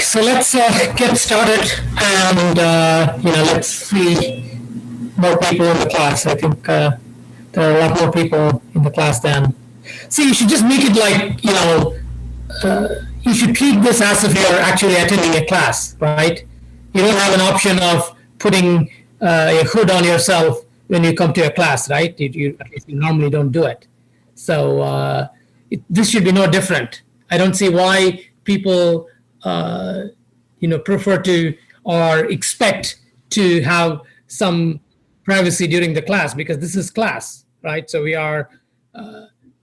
so let's get started, and let's see more people in the class. I think there are a lot more people in the class than. See, you should just make it like you should treat this as if you're actually attending a class, right? You don't have an option of putting a hood on yourself when you come to a class, right? At least you normally don't do it. So this should be no different. I don't see why people, prefer to or expect to have some privacy during the class, because this is class, right? So we are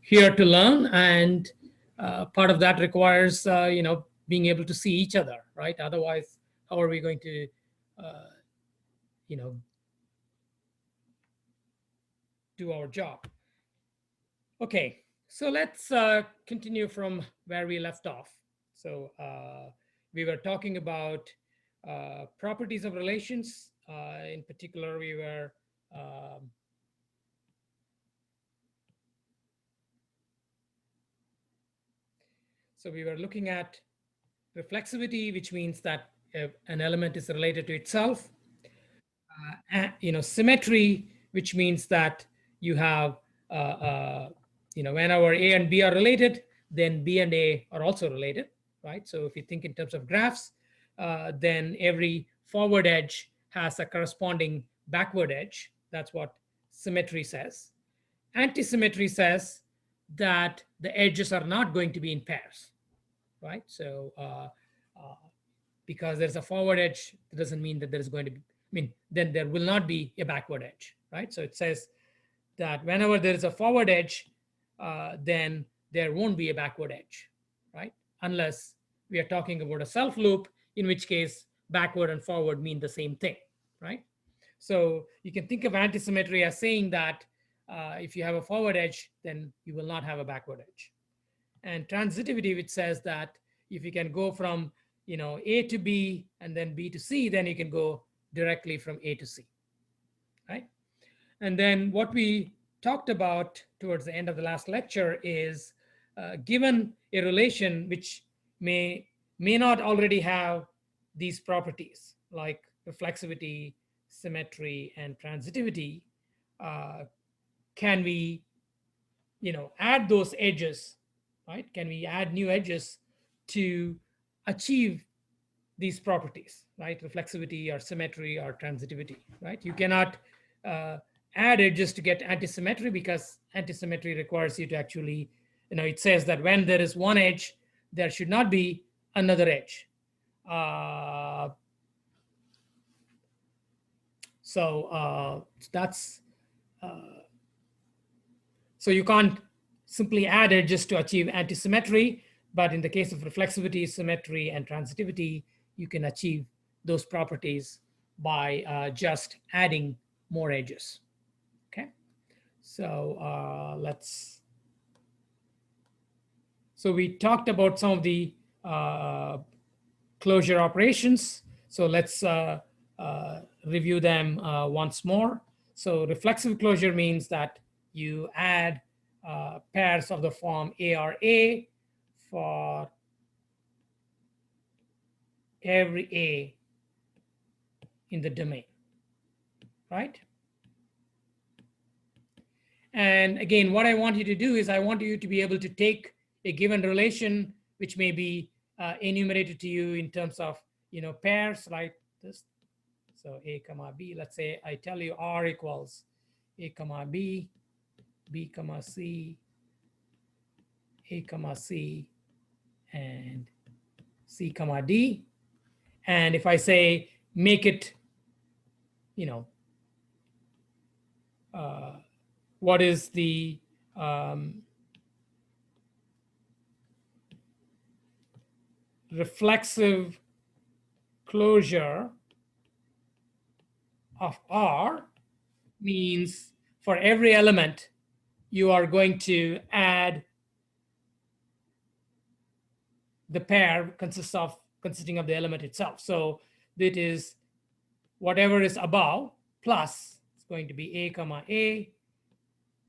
here to learn, and part of that requires being able to see each other, right? Otherwise, how are we going to you know do our job? Okay, so let's continue from where we left off. So we were talking about properties of relations. In particular, we were looking at reflexivity, which means that an element is related to itself. Symmetry, which means that you have whenever A and B are related, then B and A are also related, right? So if you think in terms of graphs, then every forward edge has a corresponding backward edge. That's what symmetry says. Antisymmetry says that the edges are not going to be in pairs, right? So because there's a forward edge, it doesn't mean that there's going to be, then there will not be a backward edge, right? So it says that whenever there is a forward edge, then there won't be a backward edge, right? Unless we are talking about a self loop, in which case backward and forward mean the same thing, right? So you can think of antisymmetry as saying that if you have a forward edge, then you will not have a backward edge. And transitivity, which says that if you can go from A to B and then B to C, then you can go directly from A to C, right? And then what we talked about towards the end of the last lecture is given a relation which may not already have these properties like reflexivity, symmetry, and transitivity, can we add those edges, right? Can we add new edges to achieve these properties, right? Reflexivity or symmetry or transitivity, right? You cannot add edges to get antisymmetry, because antisymmetry requires you to actually, it says that when there is one edge, there should not be another edge. So you can't simply add edges to achieve antisymmetry, but in the case of reflexivity, symmetry, and transitivity, you can achieve those properties by just adding more edges. Okay, so so we talked about some of the closure operations. So let's review them once more. So reflexive closure means that you add pairs of the form ARA for every A in the domain, right? And again, what I want you to do is I want you to be able to take a given relation, which may be enumerated to you in terms of pairs, right? This, so A comma B. Let's say I tell you R equals A comma B, B comma C, A comma C, and C comma D. And if I say make it, what is the reflexive closure of R, means for every element, you are going to add the pair consisting of the element itself. So that is whatever is above plus, it's going to be A comma A,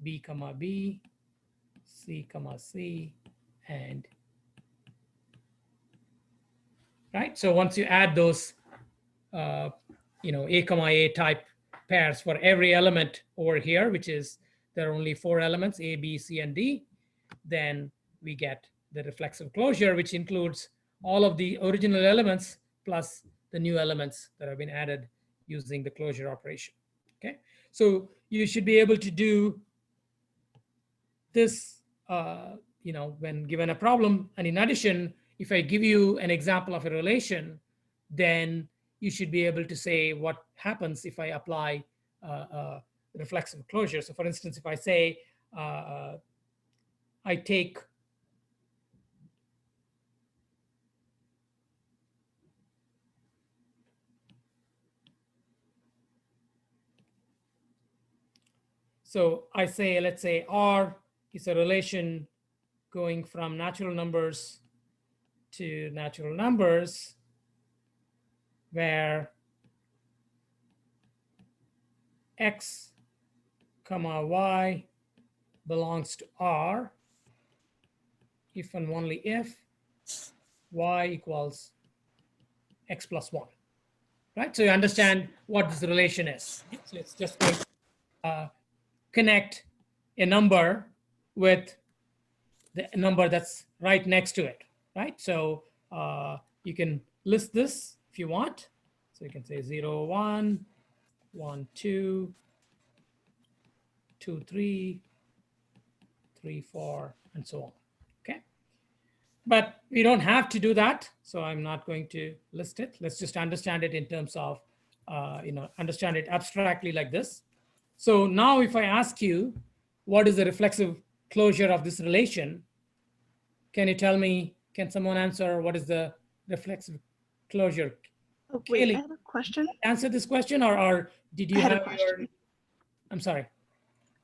B comma B, C comma C, and right? So once you add those, A comma A type pairs for every element over here, which is there are only 4 elements, A, B, C, and D, then we get the reflexive closure, which includes all of the original elements plus the new elements that have been added using the closure operation. Okay, so you should be able to do this, when given a problem. And in addition, if I give you an example of a relation, then you should be able to say what happens if I apply reflexive closure. So for instance, if I say I take so I say, let's say R is a relation going from natural numbers to natural numbers where X comma Y belongs to R if and only if Y equals X plus 1, right? So you understand what this relation is. So it's just going to connect a number with the number that's right next to it, right? So you can list this if you want. So you can say 0, 1, 1, 2, 2, 3, 3, 4, and so on. Okay. But we don't have to do that. So I'm not going to list it. Let's just understand it in terms of, understand it abstractly like this. So now if I ask you, what is the reflexive closure of this relation? Can you tell me, can someone answer what is the reflexive closure? Oh, wait, Kaylee, I have a question. answer this question, or did you I had have a question. your, I'm sorry.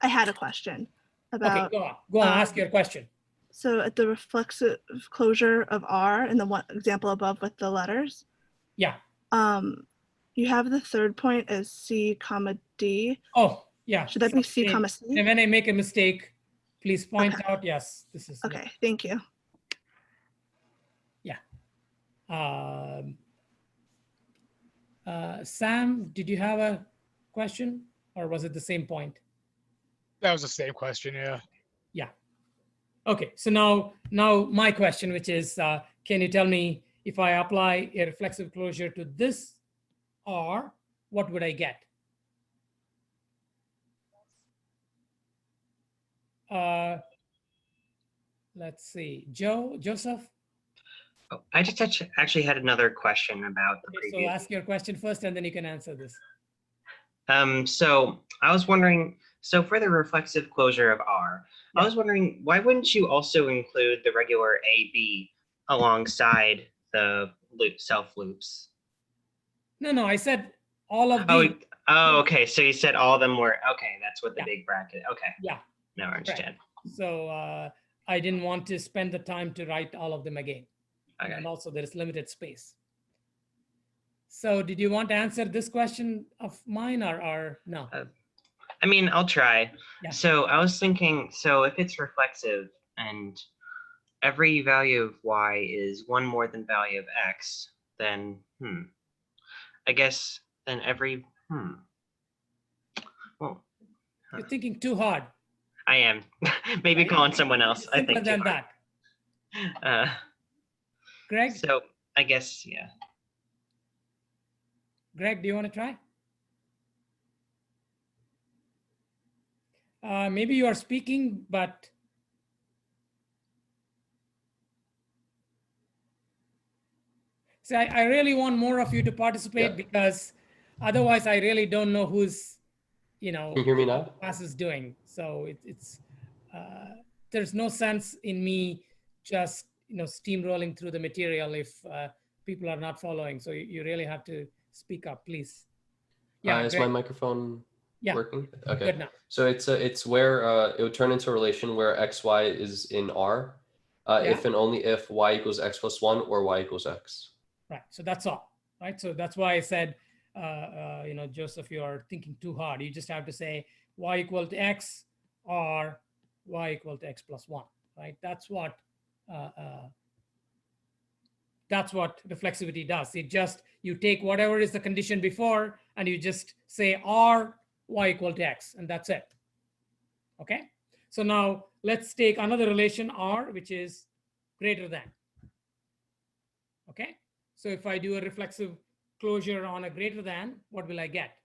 I had a question Okay, about, go on, ask your question. so at the reflexive closure of R in the one example above with the letters, Yeah. you have the third point as C comma D. Oh, yeah. Should that be C comma C? And when I make a mistake, please point Okay. out, yes, this is. Okay, thank you. Yeah. Sam, did you have a question, or was it the same point? That was the same question, yeah. Yeah. Okay, so now my question, which is, can you tell me if I apply a reflexive closure to this R, what would I get? Let's see, Joseph? Oh, I just actually had another question about the Okay, so previous. ask your question first, and then you can answer this. So I was wondering, so for the reflexive closure of R, Yeah. I was wondering, why wouldn't you also include the regular AB alongside the self loops? No, I said all of Oh, these. oh, okay. So you said all of them were, okay, that's what the Yeah. big bracket, okay. Yeah. Now I understand. So I didn't want to spend the time to write all of them again. Okay. And also there is limited space. So did you want to answer this question of mine, or no? I mean, I'll try. Yeah. So I was thinking, so if it's reflexive and every value of y is one more than value of x, then I guess then every well, You're thinking too hard. I am. Maybe Right? calling someone else. I Simpler think than too hard. that. Greg? So I guess, yeah. Greg, do you want to try? Maybe you are speaking, but see, I really want more of you to participate, because otherwise I really don't know who's, Can you hear me now? class is doing. So it's there's no sense in me just steamrolling through the material if people are not following. So you really have to speak up, please. Yeah. Is my microphone working? Okay. Good now. So it's where it would turn into a relation where xy is in R, if and only if y equals x plus 1 or y equals x. Right. So that's all. Right. So that's why I said, Joseph, you are thinking too hard. You just have to say y equal to x or y equal to x plus 1. Right. That's what That's what reflexivity does. It just, you take whatever is the condition before and you just say R y equal to X, and that's it. Okay. So now let's take another relation R, which is greater than. Okay. So if I do a reflexive closure on a greater than, what will I get?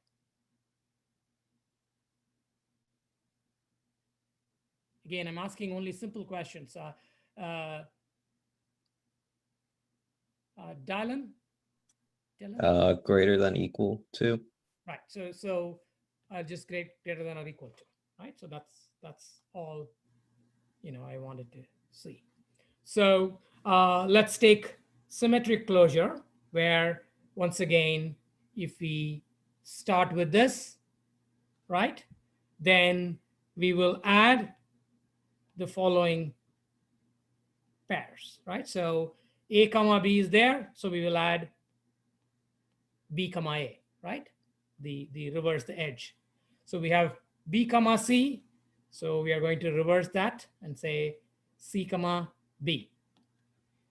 Again, I'm asking only simple questions. Dylan? Greater than equal to. Right. So I'll just greater than or equal to. Right. So that's all, I wanted to see. So let's take symmetric closure, where once again, if we start with this, right, then we will add the following pairs, right? So A comma B is there, so we will add B comma A, right? The reverse the edge. So we have B comma C, so we are going to reverse that and say C comma B,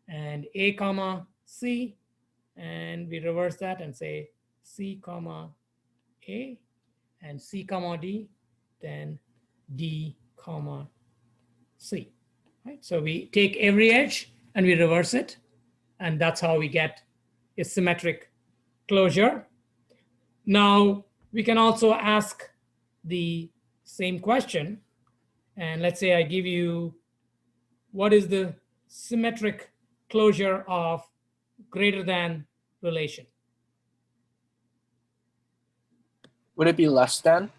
and A comma C, and we reverse that and say C comma A, and C comma D, then D comma C, right? So we take every edge and we reverse it, and that's how we get a symmetric closure. Now we can also ask the same question, and let's say I give you, what is the symmetric closure of greater than relation? Would it be less than?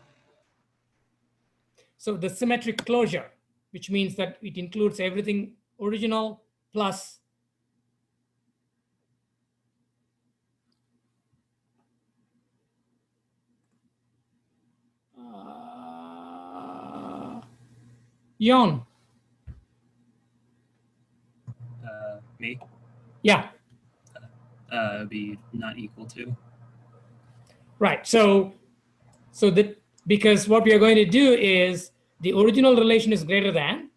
So the symmetric closure, which means that it includes everything original plus Yon. Me? Yeah. It'd be not equal to. Right. So that, because what we are going to do is the original relation is greater than,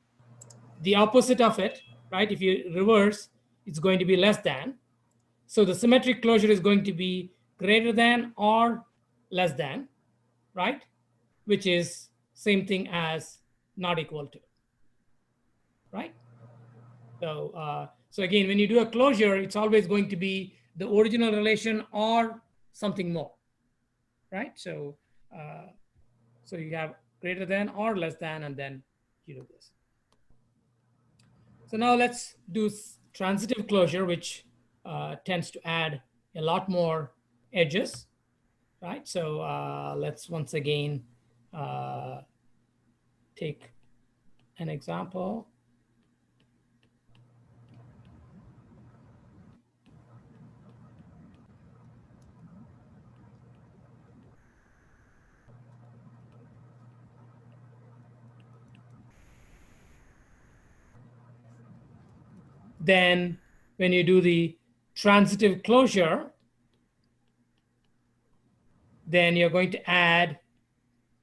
the opposite of it, right? If you reverse, it's going to be less than. So the symmetric closure is going to be greater than or less than, right? Which is same thing as not equal to, right? So again, when you do a closure, it's always going to be the original relation or something more, right? So you have greater than or less than, and then you do this. So now let's do transitive closure, which tends to add a lot more edges, right? So let's once again take an example. Then when you do the transitive closure, then you're going to add,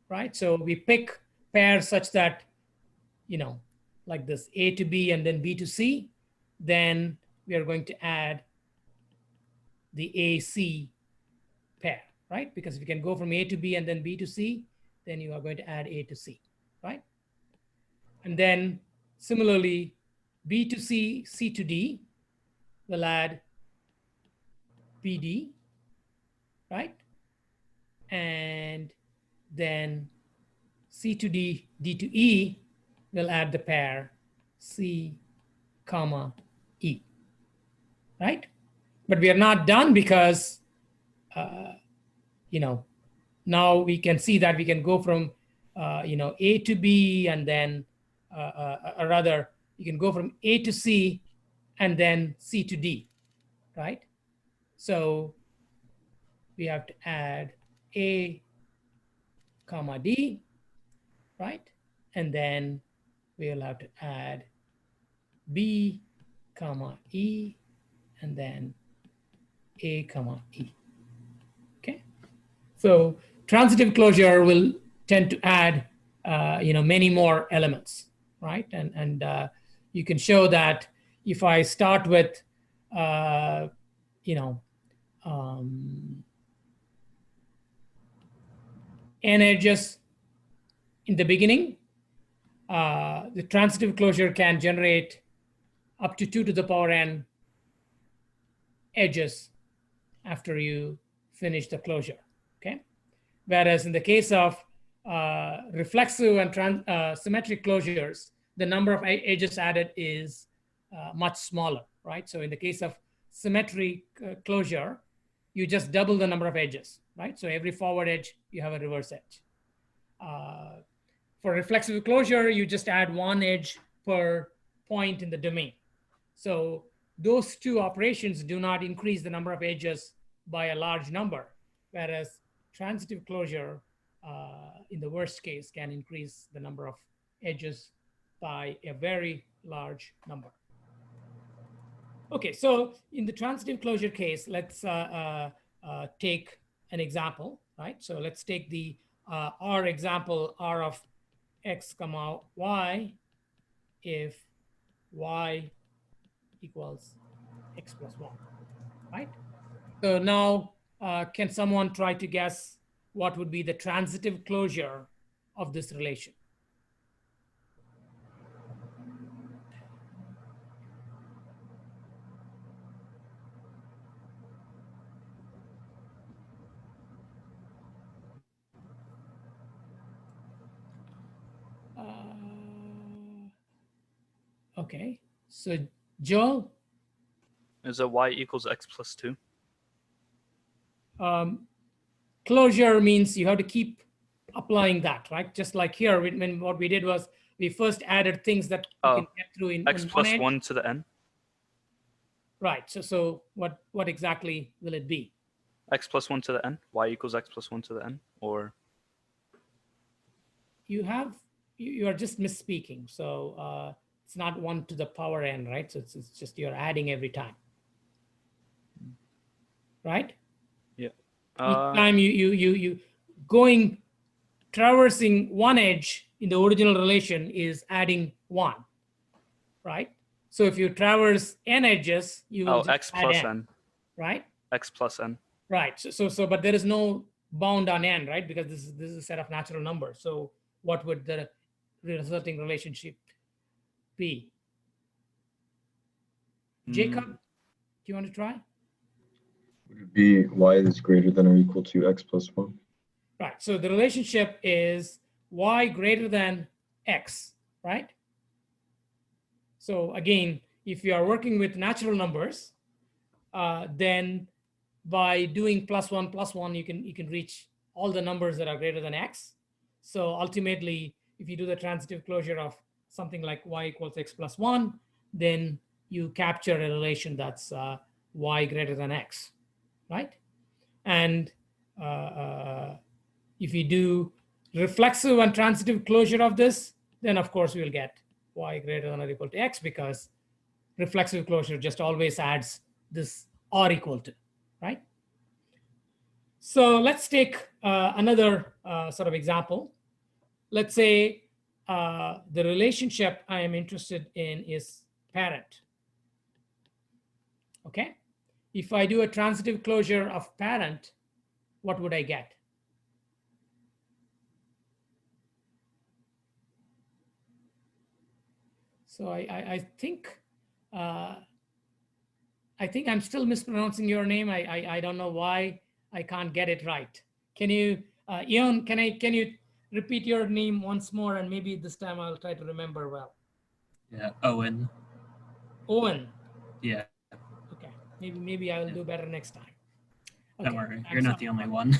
right? So we pick pairs such that, like this A to B and then B to C, then we are going to add the AC pair, right? Because if you can go from A to B and then B to C, then you are going to add A to C, right? And then similarly, B to C, C to D, we'll add BD, right? And then C to D, D to E, we'll add the pair C, comma, E, right? But we are not done because, now we can see that we can go from, A to B and then, or rather, you can go from A to C and then C to D, right? So we have to add A, comma, D, right? And then we'll have to add B, comma, E, and then A, comma, E. Okay. So transitive closure will tend to add, many more elements, right? And you can show that if I start with you know, n edges in the beginning, the transitive closure can generate up to 2 to the power n edges after you finish the closure, okay? Whereas in the case of reflexive and symmetric closures, the number of edges added is much smaller, right? So in the case of symmetric closure, you just double the number of edges, right? So every forward edge, you have a reverse edge. For reflexive closure, you just add 1 edge per point in the domain. So those two operations do not increase the number of edges by a large number, whereas transitive closure, in the worst case, can increase the number of edges by a very large number. Okay, so in the transitive closure case, let's take an example, right? So let's take the R example, R of x comma y, if y equals x plus 1, right? So now, can someone try to guess what would be the transitive closure of this relation? Okay, so Joel? Is it y equals x plus 2? Closure means you have to keep applying that, right? Just like here, when what we did was we first added things that you can get through in X one plus edge. 1 to the n? Right, so what exactly will it be? X plus 1 to the n? Y equals x plus 1 to the n? Or You are just misspeaking. So it's not 1 to the power n, right? So it's just you're adding every time, right? yeah. Each time you traversing one edge in the original relation is adding 1, right? So if you traverse n edges, you will just x add plus n, n. right? X plus n. Right. So but there is no bound on n, right? Because this is a set of natural numbers. So what would the resulting relationship be? Jacob, do you want to try? Would it be y is greater than or equal to x plus 1? Right. So the relationship is y greater than x, right? So again, if you are working with natural numbers, then by doing plus 1, you can reach all the numbers that are greater than x. So ultimately, if you do the transitive closure of something like y equals x plus 1, then you capture a relation that's y greater than x, right? And if you do reflexive and transitive closure of this, then of course we'll get y greater than or equal to x, because reflexive closure just always adds this or equal to, right? So let's take another sort of example. Let's say the relationship I am interested in is parent. Okay. If I do a transitive closure of parent, what would I get? So I think I'm still mispronouncing your name. I don't know why I can't get it right. Can you, Ian, can you repeat your name once more, and maybe this time I'll try to remember well. Yeah, Owen. Owen. Yeah, Okay, maybe I will do better next time. don't worry, you're not the only one.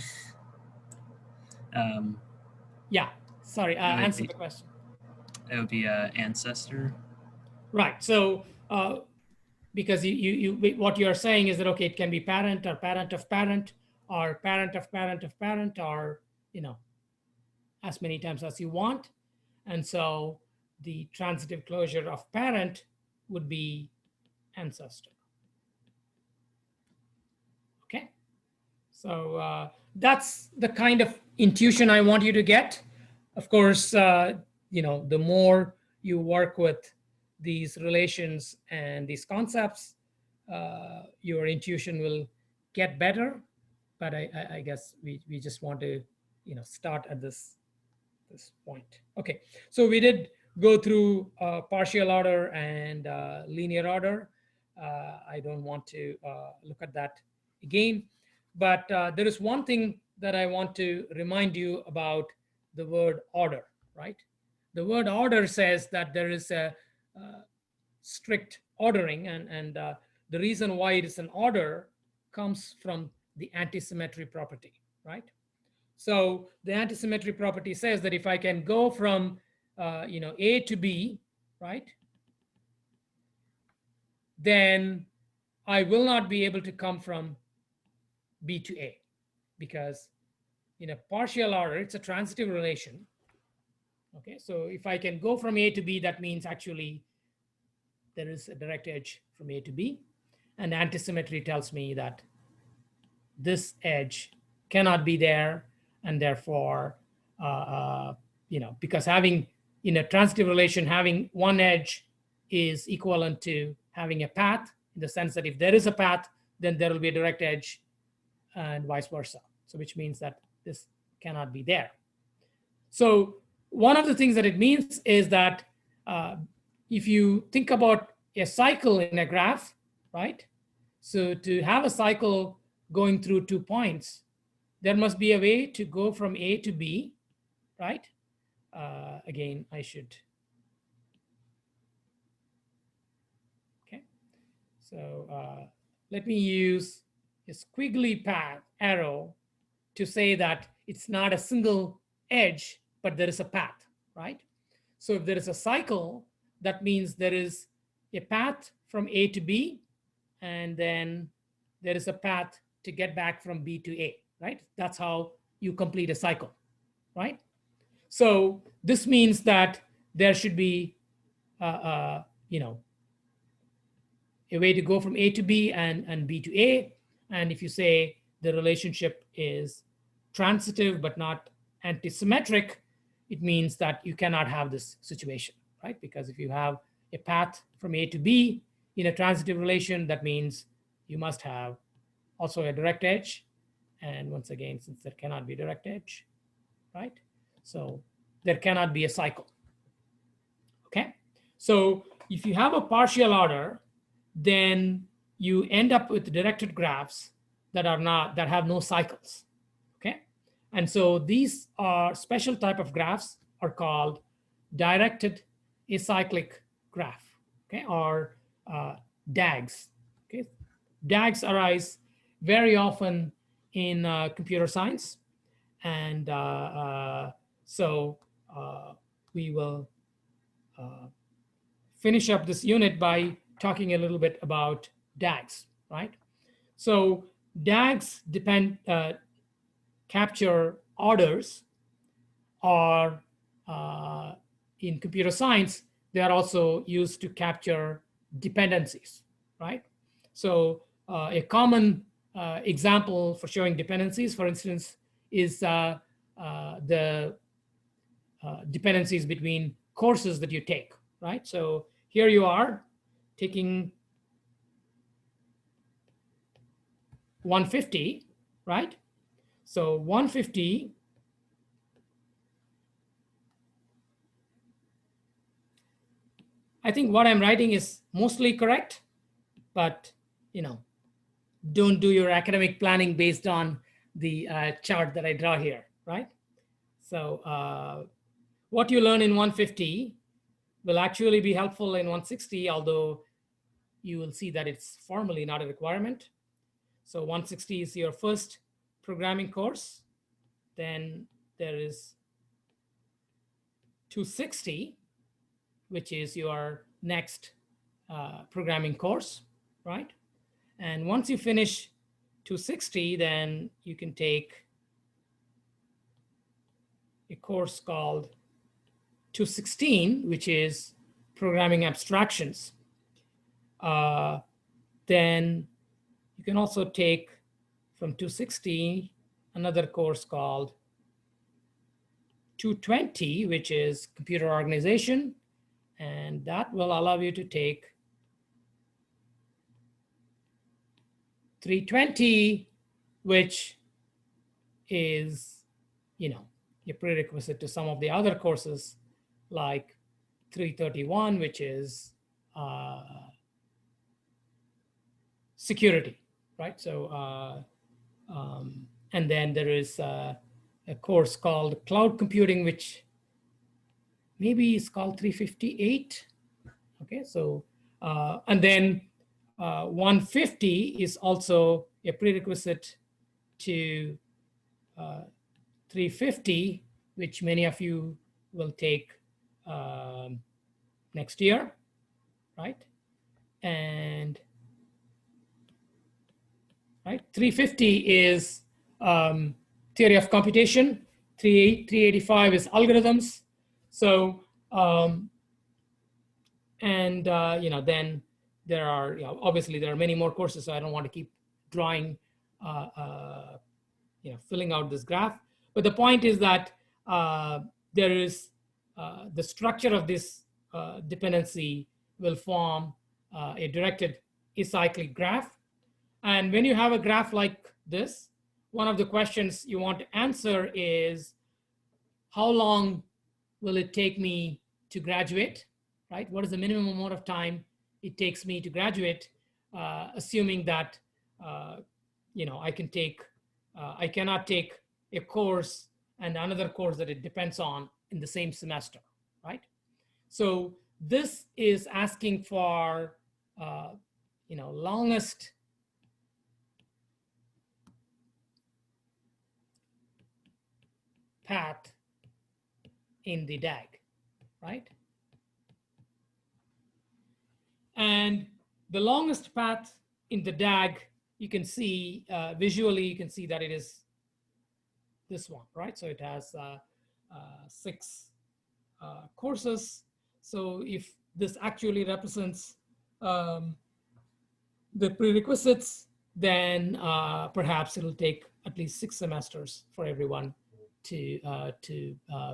Yeah, sorry, answer the question. It would be ancestor. Right, so because what you're saying is that, okay, it can be parent or parent of parent or parent of parent of parent, or, you know, as many times as you want. And so the transitive closure of parent would be ancestor. Okay, so that's the kind of intuition I want you to get. Of course, you know, the more you work with these relations and these concepts, your intuition will get better. But I guess we just want to, start at this point. Okay, so we did go through partial order and linear order. I don't want to look at that again, but there is one thing that I want to remind you about the word order, right? The word order says that there is a strict ordering, and the reason why it is an order comes from the antisymmetry property, right? So the antisymmetry property says that if I can go from A to B, right, then I will not be able to come from B to A, because in a partial order, it's a transitive relation. Okay, so if I can go from A to B, that means actually there is a direct edge from A to B, and antisymmetry tells me that this edge cannot be there, and therefore, because having in a transitive relation, having one edge is equivalent to having a path, in the sense that if there is a path, then there will be a direct edge, and vice versa. So which means that this cannot be there. So one of the things that it means is that if you think about a cycle in a graph, right? So to have a cycle going through 2 points, there must be a way to go from A to B, right? Again, I should. Okay, so let me use a squiggly path arrow to say that it's not a single edge, but there is a path, right? So if there is a cycle, that means there is a path from A to B, and then there is a path to get back from B to A, right? That's how you complete a cycle, right? So this means that there should be, a way to go from A to B and B to A. And if you say the relationship is transitive but not antisymmetric, it means that you cannot have this situation, right? Because if you have a path from A to B in a transitive relation, that means you must have also a direct edge. And once again, since there cannot be direct edge, right? So there cannot be a cycle. Okay, so if you have a partial order, then you end up with directed graphs that have no cycles. Okay, and so these are special type of graphs are called directed acyclic graph, okay, or DAGs. Okay, DAGs arise very often in computer science, and so we will finish up this unit by talking a little bit about DAGs, right? So DAGs capture orders, or in computer science, they are also used to capture dependencies, right? So a common example for showing dependencies, for instance, is the dependencies between courses that you take, right? So here you are taking 150, right? So 150 I think what I'm writing is mostly correct, but don't do your academic planning based on the chart that I draw here, right? So what you learn in 150 will actually be helpful in 160, although you will see that it's formally not a requirement. So 160 is your first programming course. Then there is 260, which is your next programming course, right? And once you finish 260, then you can take a course called 216, which is programming abstractions. Then you can also take from 260 another course called 220, which is computer organization, and that will allow you to take 320, which is, a prerequisite to some of the other courses like 331, which is security, right? So, and then there is a course called cloud computing, which maybe is called 358. Okay, so, and then 150 is also a prerequisite to 350, which many of you will take next year, right? And right, 350 is theory of computation. 385 is algorithms. So, and then there are, obviously there are many more courses, so I don't want to keep drawing, filling out this graph. But the point is that there is the structure of this dependency will form a directed acyclic graph. And when you have a graph like this, one of the questions you want to answer is, how long will it take me to graduate, right? What is the minimum amount of time it takes me to graduate, assuming that, I cannot take a course and another course that it depends on in the same semester, right? So this is asking for, longest path in the DAG, right? And the longest path in the DAG, you can see visually, you can see that it is this one, right? So it has 6 courses. So if this actually represents the prerequisites, then perhaps it'll take at least 6 semesters for everyone to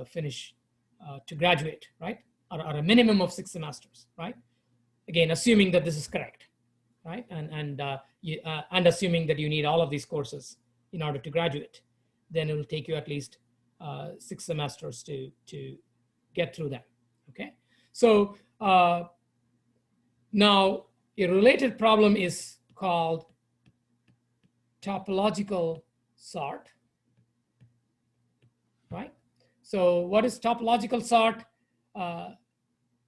finish, to graduate, right? Or a minimum of 6 semesters, right? Again, assuming that this is correct, right? And assuming that you need all of these courses in order to graduate, then it will take you at least 6 semesters to get through them, okay? So now a related problem is called topological sort, right? So what is topological sort?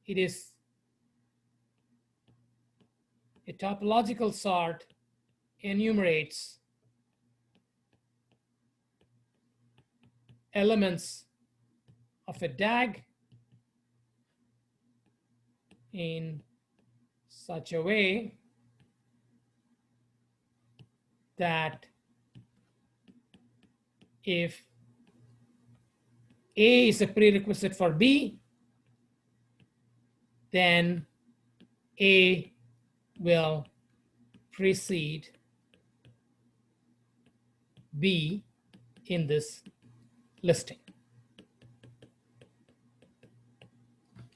It is a topological sort enumerates elements of a DAG in such a way that if A is a prerequisite for B, then A will precede B in this listing,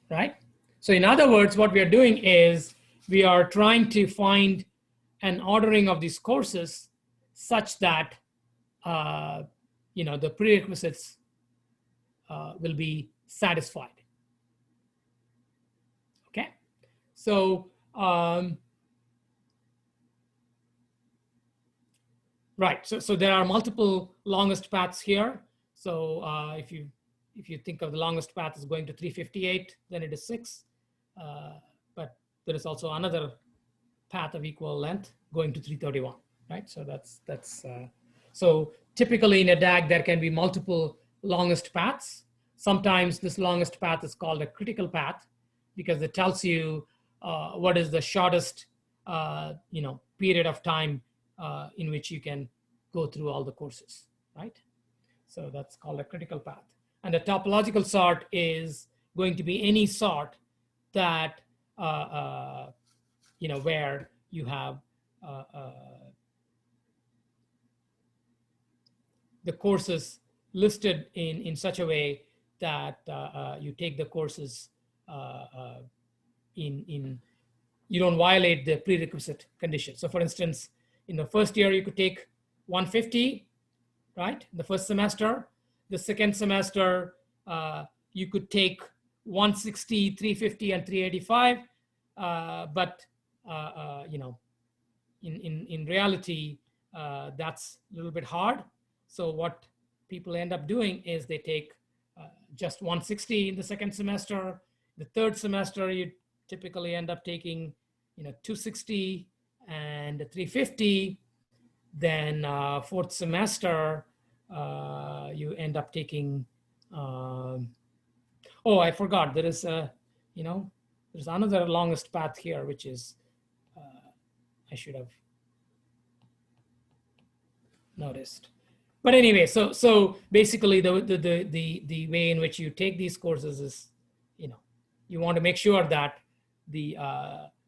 right? So in other words, what we are doing is we are trying to find an ordering of these courses such that the prerequisites will be satisfied. Okay, so right, so there are multiple longest paths here. So if you think of the longest path as going to 358, then it is 6. But there is also another path of equal length going to 331, right? So that's so typically in a DAG there can be multiple longest paths. Sometimes this longest path is called a critical path because it tells you what is the shortest period of time in which you can go through all the courses, right? So that's called a critical path. And a topological sort is going to be any sort that where you have the courses listed in such a way that you take the courses you don't violate the prerequisite condition. So for instance, in the first year, you could take 150, right? The first semester. The second semester, you could take 160, 350, and 385. But you know, in reality, that's a little bit hard. So what people end up doing is they take just 160 in the second semester. The third semester, you typically end up taking, you know, 260 and 350. Then fourth semester, you end up taking, oh, I forgot, there is a, you know, there's another longest path here, which is, I should have noticed. But anyway, so basically the way in which you take these courses is, you know, you want to make sure that the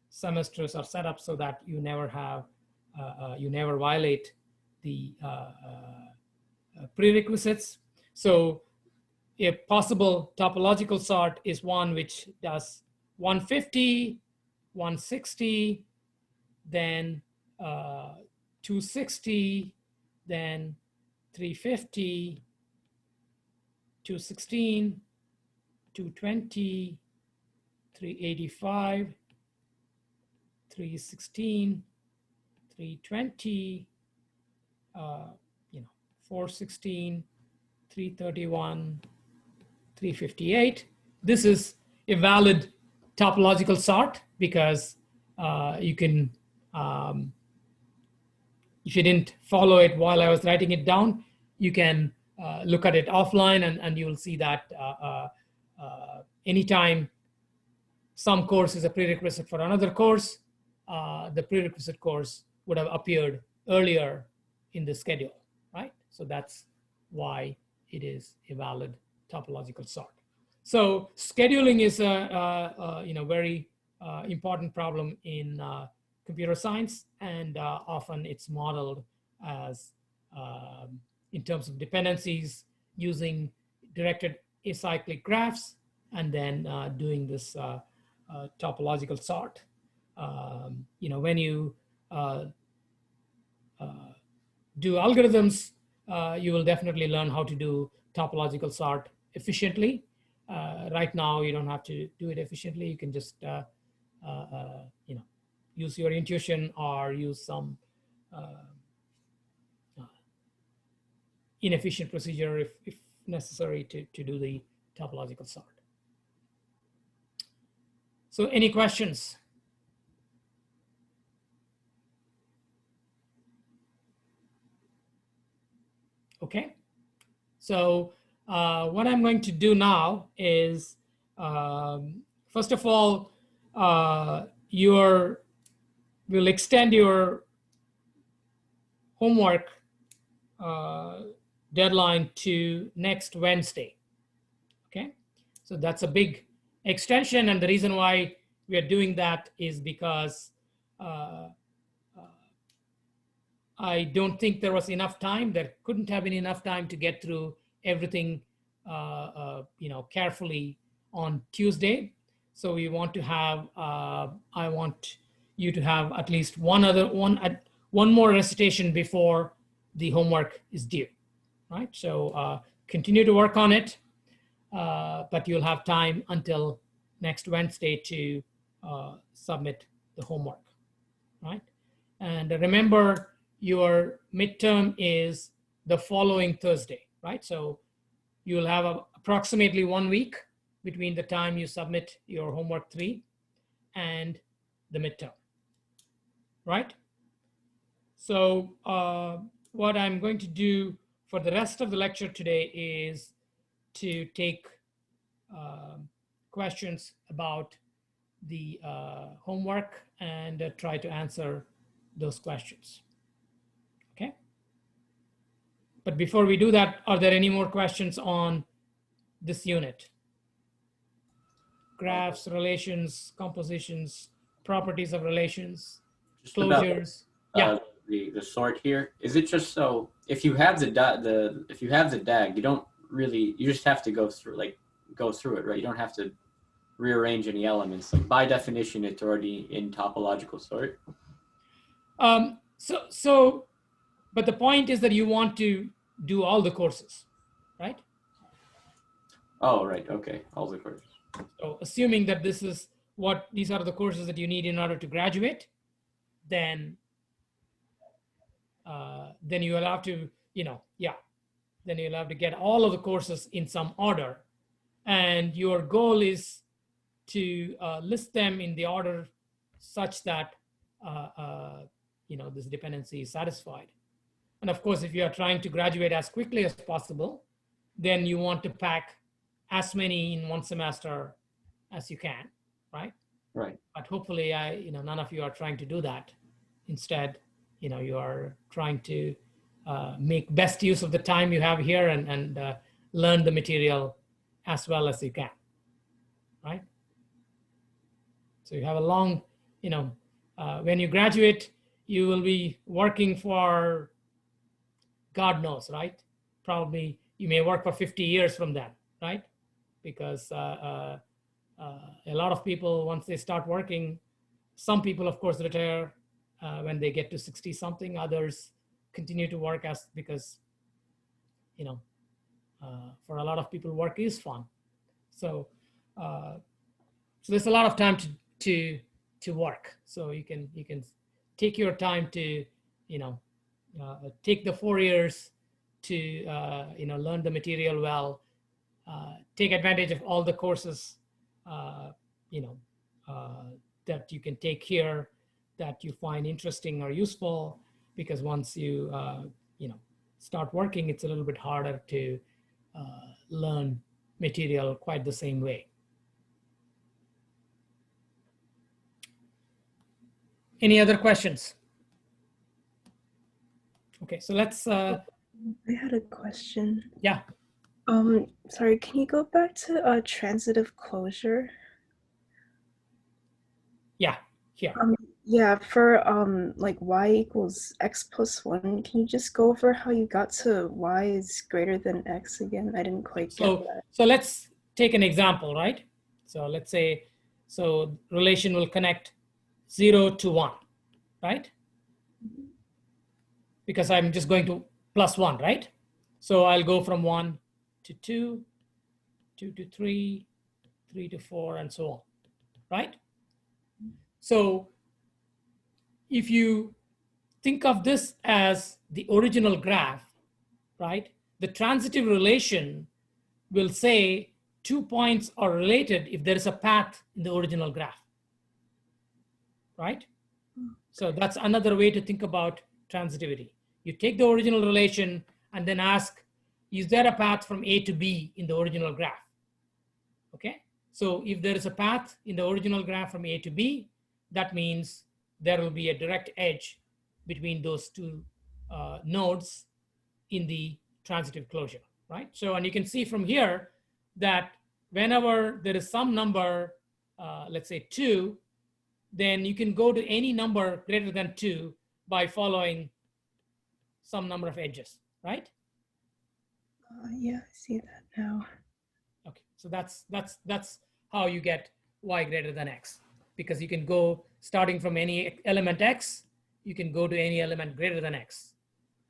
semesters are set up so that you never have, you never violate the prerequisites. So a possible topological sort is one which does 150, 160, then 260, then 350, 216, 220, 385, 316, 320, you know, 416, 331, 358. This is a valid topological sort because you can, if you didn't follow it while I was writing it down, you can look at it offline and you will see that anytime some course is a prerequisite for another course, the prerequisite course would have appeared earlier in the schedule, right? So that's why it is a valid topological sort. So scheduling is a you know, very important problem in computer science, and often it's modeled as in terms of dependencies using directed acyclic graphs, and then doing this topological sort. You know, when you do algorithms, you will definitely learn how to do topological sort efficiently. Right now, you don't have to do it efficiently. You can just you know, use your intuition or use some inefficient procedure if necessary to do the topological sort. So any questions? Okay, so what I'm going to do now is, first of all, we'll extend your homework deadline to next Wednesday. Okay, so that's a big extension, and the reason why we are doing that is because I don't think there was enough time. There couldn't have been enough time to get through everything, you know, carefully on Tuesday. So we want to have, I want you to have at least one more recitation before the homework is due, right? So continue to work on it, but you'll have time until next Wednesday to submit the homework, right? And remember, your midterm is the following Thursday, right? So you'll have approximately 1 week between the time you submit your homework 3 and the midterm, right? So what I'm going to do for the rest of the lecture today is to take questions about the homework and try to answer those questions. Okay. But before we do that, are there any more questions on this unit? Graphs, relations, compositions, properties of relations, Just about, closures. Yeah. the sort here. Is it just so if you have if you have the DAG, you don't really, you just have to go through it, right? You don't have to rearrange any elements. Like by definition, it's already in topological sort. But the point is that you want to do all the courses, right? Oh, right. Okay. All the courses. So assuming that these are the courses that you need in order to graduate, then you will have to, then you'll have to get all of the courses in some order. And your goal is to list them in the order such that, this dependency is satisfied. And of course, if you are trying to graduate as quickly as possible, then you want to pack as many in one semester as you can, right? Right. But hopefully, none of you are trying to do that. Instead, you are trying to make best use of the time you have here and learn the material as well as you can, right? So you have a long, when you graduate, you will be working for God knows, right? Probably you may work for 50 years from then, right? Because a lot of people, once they start working, some people, of course, retire when they get to 60 something. Others continue to work because, for a lot of people, work is fun. So, so there's a lot of time to work. So you can take your time to, take the 4 years to, learn the material well, take advantage of all the courses, that you can take here that you find interesting or useful, because once you, start working, it's a little bit harder to learn material quite the same way. Any other questions? Okay, so let's. I had a question. Yeah. Sorry, can you go back to transitive closure? Yeah, here. Yeah, for like y equals x plus 1, can you just go over how you got to y is greater than x again? I didn't quite get that. So let's take an example, right? So let's say, relation will connect 0 to 1, right? Because I'm just going to plus 1, right? So I'll go from 1 to 2, 2 to 3, 3 to 4, and so on, right? So if you think of this as the original graph, right? The transitive relation will say 2 points are related if there is a path in the original graph, right? So that's another way to think about transitivity. You take the original relation and then ask, is there a path from A to B in the original graph? Okay, so if there is a path in the original graph from A to B, that means there will be a direct edge between those two nodes in the transitive closure, right? So, and you can see from here that whenever there is some number, let's say 2, then you can go to any number greater than 2 by following some number of edges, right? Yeah, I see that now. Okay, so that's how you get y greater than x, because you can go starting from any element x, you can go to any element greater than x,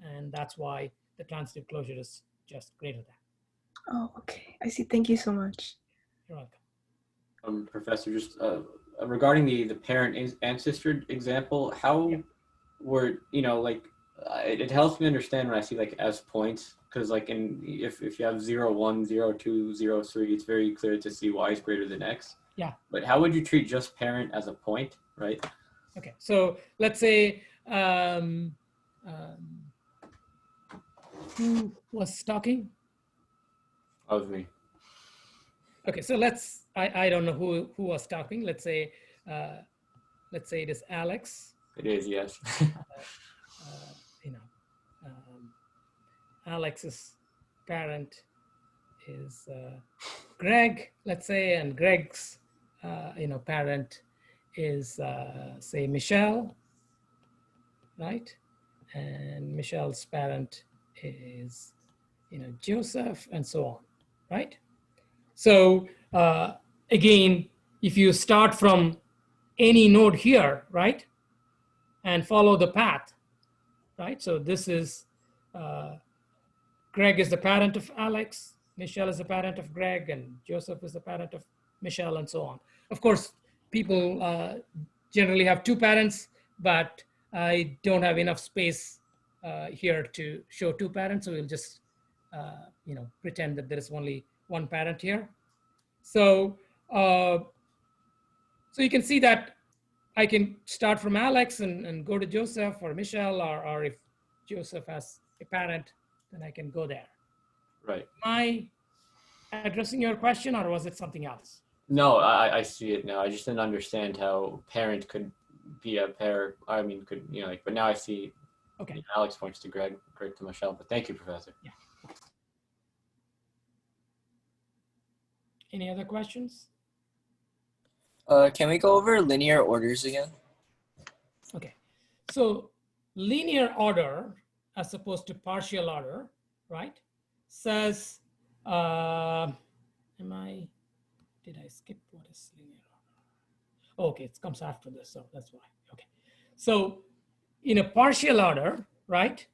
and that's why the transitive closure is just greater than. Oh, okay. I see. Thank you so much. You're welcome. Professor, just regarding the parent ancestor example, how were, it helps me understand when I see like as points, because like if you have 0, 1, 0, 2, 0, 3, it's very clear to see y is greater than x. Yeah. But how would you treat just parent as a point, right? Okay, so let's say, who was talking? That was me. Okay, so I don't know who was talking. Let's say it is Alex. It is, yes. Alex's parent is Greg, let's say, and Greg's parent is say Michelle, right? And Michelle's parent is Joseph, and so on, right? So again, if you start from any node here, right, and follow the path, right? So this is, Greg is the parent of Alex, Michelle is the parent of Greg, and Joseph is the parent of Michelle, and so on. Of course, people generally have two parents, but I don't have enough space here to show two parents, so we'll just pretend that there is only one parent here. So, so you can see that I can start from Alex and go to Joseph or Michelle, or if Joseph has a parent, then I can go there. Right. Am I addressing your question, or was it something else? No, I see it now. I just didn't understand how parent could be a pair. I mean, could, like, but now I see. Okay. Alex points to Greg to Michelle, but thank you, Professor. Yeah. Any other questions? Can we go over linear orders again? Okay. So linear order, as opposed to partial order, right, says, did I skip what is linear order? Okay, it comes after this, so that's why. Okay. So in a partial order, right,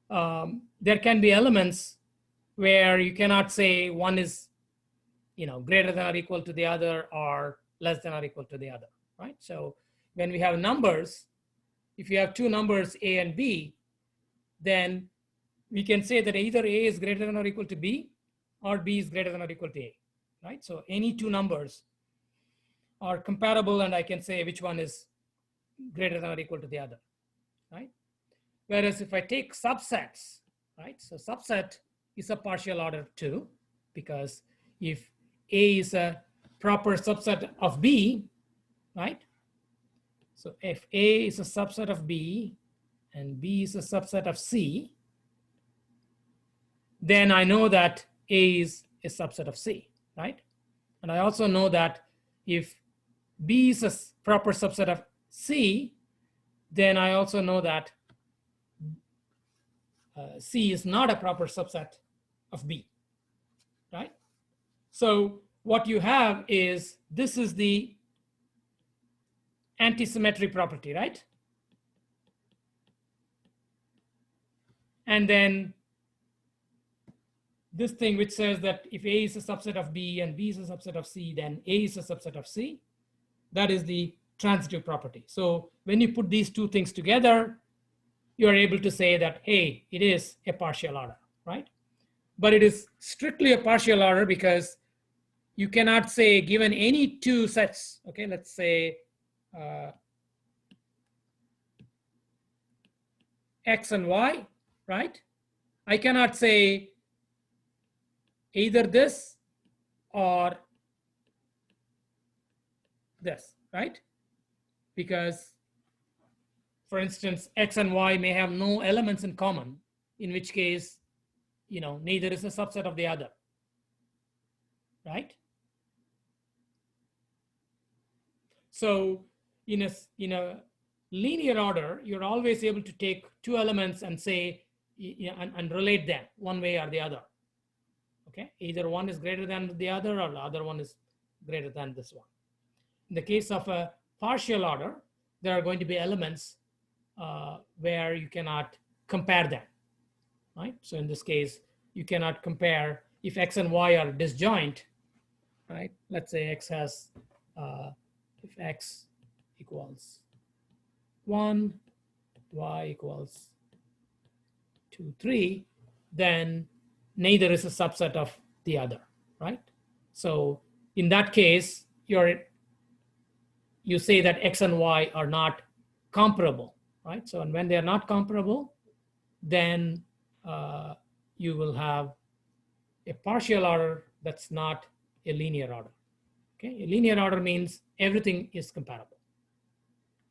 there can be elements where you cannot say one is, greater than or equal to the other, or less than or equal to the other, right? So when we have numbers, if you have two numbers A and B, then we can say that either A is greater than or equal to B, or B is greater than or equal to A, right? So any two numbers are comparable, and I can say which one is greater than or equal to the other, right? Whereas if I take subsets, right? So subset is a partial order too, because if A is a proper subset of B, right? So if A is a subset of B and B is a subset of C, then I know that A is a subset of C, right? And I also know that if B is a proper subset of C, then I also know that C is not a proper subset of B, right? So what you have is, this is the anti-symmetry property, right? And then this thing which says that if A is a subset of B and B is a subset of C, then A is a subset of C. That is the transitive property. So when you put these two things together, you are able to say that, hey, it is a partial order, right? But it is strictly a partial order because you cannot say, given any two sets, okay, let's say X and Y, right? I cannot say either this or this, right? Because, for instance, X and Y may have no elements in common, in which case, neither is a subset of the other, right? So in a linear order, you're always able to take two elements and say, and relate them one way or the other. Okay, either one is greater than the other, or the other one is greater than this one. In the case of a partial order, there are going to be elements where you cannot compare them, right? So in this case, you cannot compare if X and Y are disjoint, right? Let's say X has, if X equals 1, Y equals 2, 3, then neither is a subset of the other, right? So in that case, you say that X and Y are not comparable, right? So, and when they are not comparable, then you will have a partial order that's not a linear order. Okay, a linear order means everything is comparable.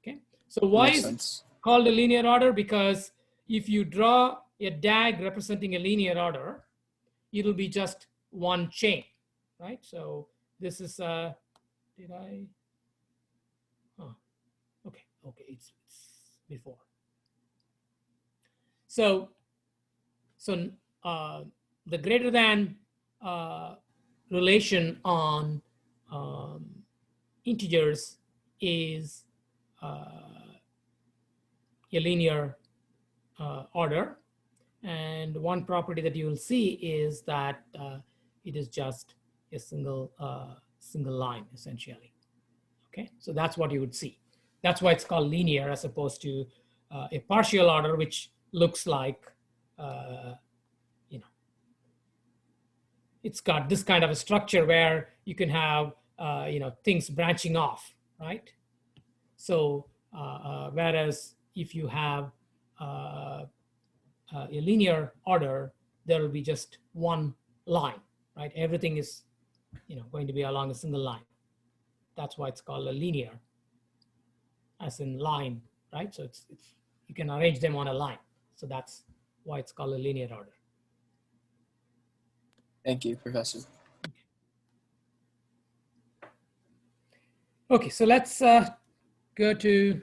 Okay, so why is it called a linear order? Because if you draw a DAG representing a linear order, it'll be just one chain, right? So this is did I? Oh, okay, it's before. So the greater than relation on integers is a linear order. And one property that you will see is that it is just a single line, essentially. Okay, so that's what you would see. That's why it's called linear as opposed to a partial order, which looks like, it's got this kind of a structure where you can have, things branching off, right? So whereas if you have a linear order, there will be just one line, right? Everything is, going to be along a single line. That's why it's called a linear, as in line, right? So it's you can arrange them on a line. So that's why it's called a linear order. Thank you, Professor. Okay, so let's go to